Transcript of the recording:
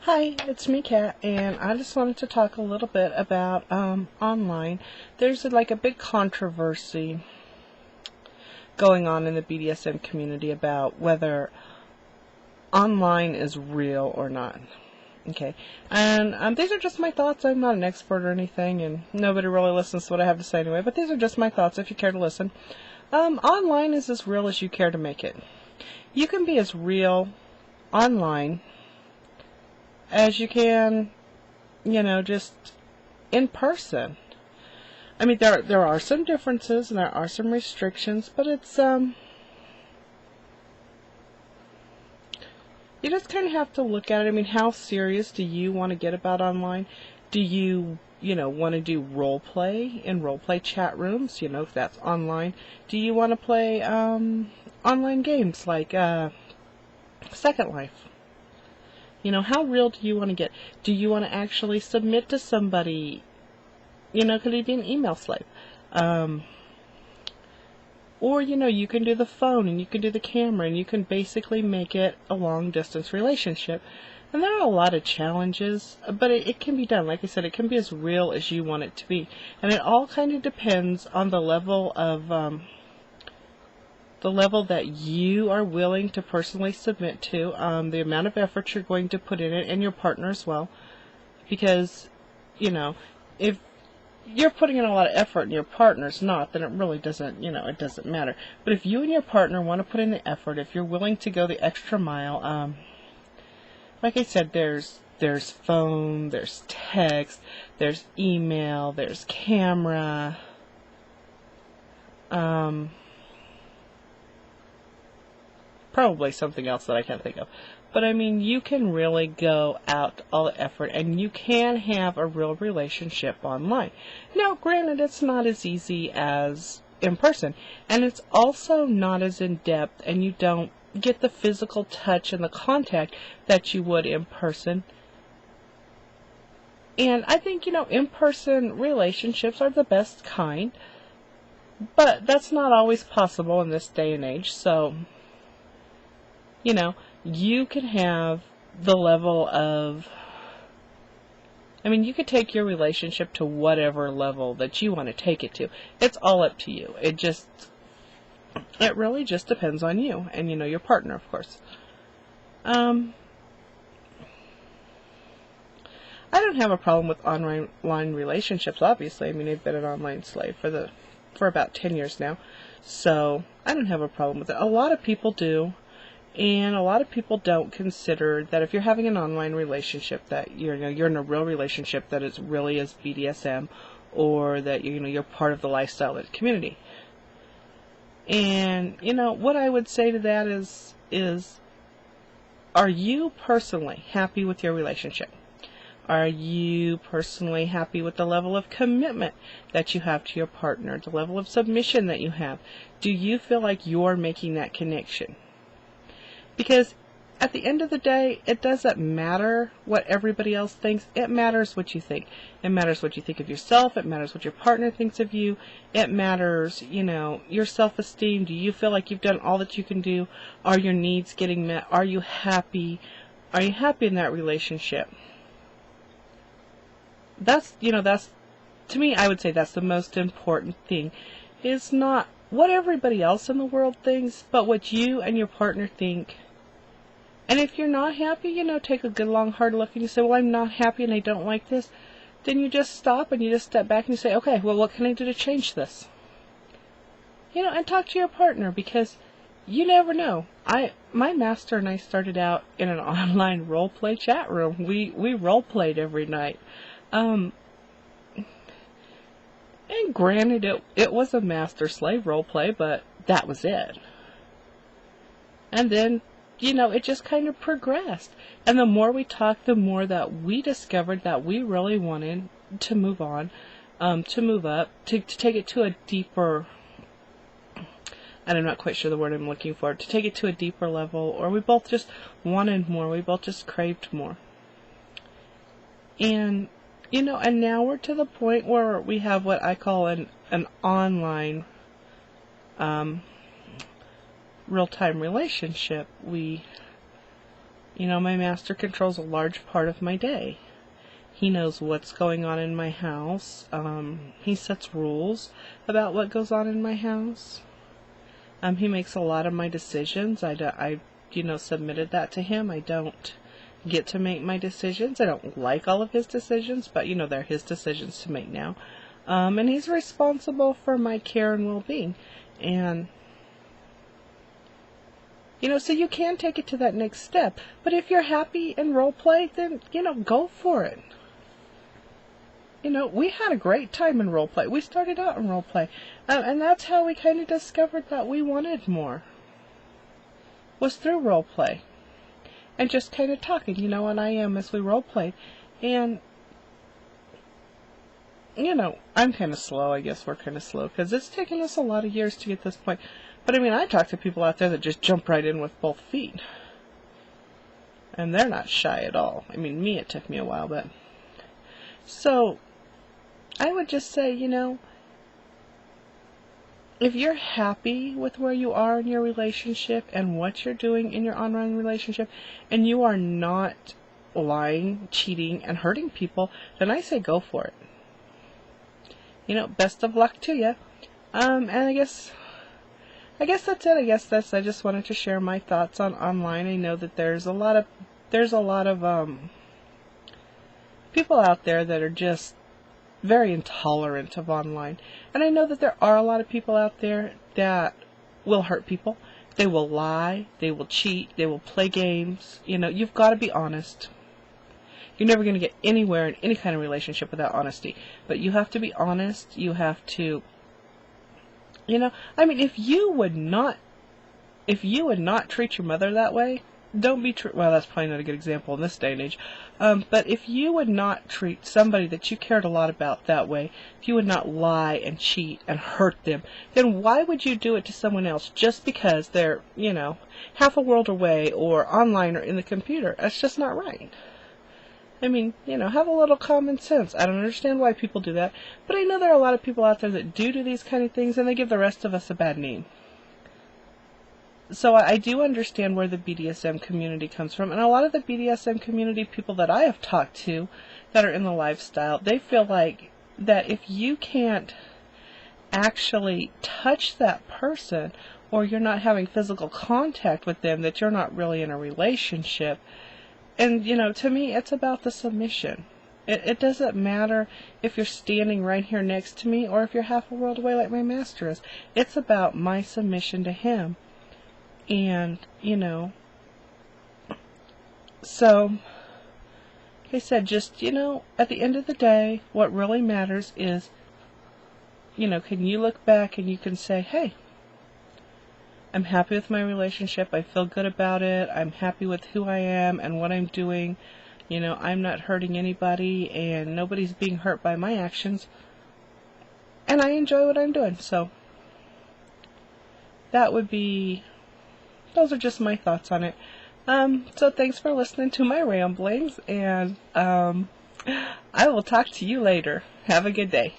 Hi, it's me, Kat, and I just wanted to talk a little bit about online. There's like a big controversy going on in the BDSM community about whether online is real or not. Okay, and these are just my thoughts. I'm not an expert or anything, and nobody really listens to what I have to say anyway, but these are just my thoughts if you care to listen. Online is as real as you care to make it. You can be as real online as you can, just in person. I mean, there are some differences and there are some restrictions, but it's you just kind of have to look at it. I mean, how serious do you want to get about online? Do you want to do role play in role play chat rooms? If that's online. Do you want to play online games like Second Life? How real do you want to get? Do you want to actually submit to somebody? Could he be an email slave? Or, you can do the phone and you can do the camera and you can basically make it a long-distance relationship. And there are a lot of challenges, but it can be done. Like I said, it can be as real as you want it to be. And it all kind of depends on the level of that you are willing to personally submit to, the amount of effort you're going to put in it, and your partner as well. Because, if you're putting in a lot of effort and your partner's not, then it really doesn't, it doesn't matter. But if you and your partner want to put in the effort, if you're willing to go the extra mile, like I said, there's phone, there's text, there's email, there's camera, probably something else that I can't think of. But I mean, you can really go out all the effort and you can have a real relationship online. Now, granted, it's not as easy as in person. And it's also not as in-depth, and you don't get the physical touch and the contact that you would in person. And I think, in-person relationships are the best kind. But that's not always possible in this day and age. So, you can have the level of, you could take your relationship to whatever level that you want to take it to. It's all up to you. It really just depends on you and, your partner, of course. I don't have a problem with online relationships, obviously. I've been an online slave for about 10 years now. So, I don't have a problem with it. A lot of people do. And a lot of people don't consider that if you're having an online relationship, that you're in a real relationship that is really is BDSM, or that you're part of the lifestyle of the community. And what I would say to that is are you personally happy with your relationship? Are you personally happy with the level of commitment that you have to your partner, the level of submission that you have? Do you feel like you're making that connection? Because at the end of the day, it doesn't matter what everybody else thinks. It matters what you think. It matters what you think of yourself. It matters what your partner thinks of you. It matters, your self-esteem. Do you feel like you've done all that you can do? Are your needs getting met? Are you happy? Are you happy in that relationship? That's, to me, I would say that's the most important thing. Is not what everybody else in the world thinks, but what you and your partner think. And if you're not happy, take a good long hard look and you say, well, I'm not happy and I don't like this, then you just stop and you just step back and you say, okay, well, what can I do to change this? And talk to your partner, because you never know. My master and I started out in an online role play chat room. We role played every night. And granted, it was a master-slave role play, but that was it. And then, it just kind of progressed. And the more we talked, the more that we discovered that we really wanted to move on, to move up, to take it to a deeper, and I'm not quite sure the word I'm looking for, to take it to a deeper level, or we both just wanted more, we both just craved more. And and now we're to the point where we have what I call an online real-time relationship. We My master controls a large part of my day. He knows what's going on in my house. He sets rules about what goes on in my house. He makes a lot of my decisions. I submitted that to him. I don't get to make my decisions. I don't like all of his decisions, but they're his decisions to make now. And he's responsible for my care and well-being. And so you can take it to that next step. But if you're happy in role play, then go for it. We had a great time in role play. We started out in role play, and that's how we kind of discovered that we wanted more. Was through role play. And just kind of talking, and I am as we role played. And, I'm kind of slow. I guess we're kind of slow, because it's taken us a lot of years to get this point. But, I talk to people out there that just jump right in with both feet. And they're not shy at all. It took me a while, but... So, I would just say, if you're happy with where you are in your relationship and what you're doing in your online relationship, and you are not lying, cheating, and hurting people, then I say go for it. Best of luck to you. And I guess that's it. I just wanted to share my thoughts on online. I know that there's a lot of people out there that are just very intolerant of online. And I know that there are a lot of people out there that will hurt people. They will lie, they will cheat, they will play games. You've got to be honest. You're never going to get anywhere in any kind of relationship without honesty. But you have to be honest. You have to, if you would not treat your mother that way, don't be well, that's probably not a good example in this day and age. But if you would not treat somebody that you cared a lot about that way, if you would not lie and cheat and hurt them, then why would you do it to someone else just because they're, half a world away or online or in the computer? That's just not right. Have a little common sense. I don't understand why people do that, but I know there are a lot of people out there that do these kind of things, and they give the rest of us a bad name. So I do understand where the BDSM community comes from, and a lot of the BDSM community people that I have talked to that are in the lifestyle, they feel like that if you can't actually touch that person, or you're not having physical contact with them, that you're not really in a relationship. And, to me, it's about the submission. It doesn't matter if you're standing right here next to me, or if you're half a world away like my master is. It's about my submission to him. And, so, like I said, just, at the end of the day, what really matters is, can you look back and you can say, hey, I'm happy with my relationship, I feel good about it, I'm happy with who I am and what I'm doing, I'm not hurting anybody, and nobody's being hurt by my actions, and I enjoy what I'm doing. So, those are just my thoughts on it. So thanks for listening to my ramblings, and I will talk to you later. Have a good day.